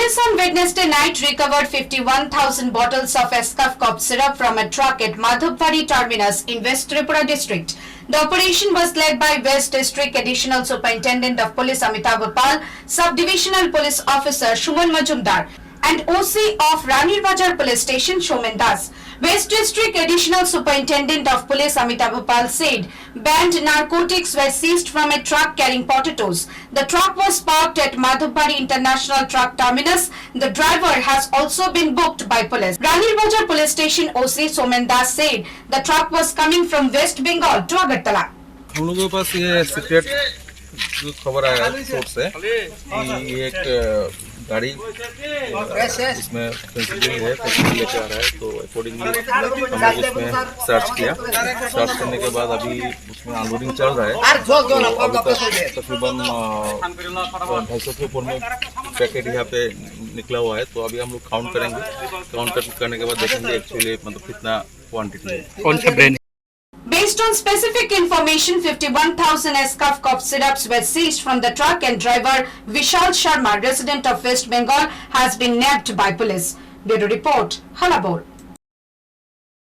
Police on Wednesday night recovered 51,000 bottles of Escaf cough syrup from a truck at Madhubpari terminus in West Tripura district. The operation was led by West District Additional Superintendent of Police Amitabh Pal, Sub-Divisional Police Officer Shuman Majumdar, and OC of Ranir Bazar Police Station Shomen Das. West District Additional Superintendent of Police Amitabh Pal said banned narcotics were seized from a truck carrying potatoes. The truck was parked at Madhubpari International Truck Terminus. The driver has also been booked by police. Ranir Bazar Police Station OC Somen Das said the truck was coming from West Bengal to Agartala. हम लोगों के पास ये secret खबर आया है source से कि ये एक गाड़ी इसमें फेंसिबल है, फेंसिबल लेके आ रहा है, तो अकॉर्डिंगली हम लोग उसमें सर्च किया। सर्च करने के बाद अभी उसमें अनलोडिंग चल रहा है, तो अभी तक तकरीबन 250 के ऊपर में पैकेट यहाँ पे निकला हुआ है। तो अभी हम लोग काउंट करेंगे, काउंट करने के बाद देखेंगे एक्चुअली मतलब कितना क्वांटिटी है, कौन सा brand. Based on specific information, 51,000 Escaf cough syrups were seized from the truck and driver Vishal Sharma, resident of West Bengal, has been nabbed by police. Bureau Report, Halabor.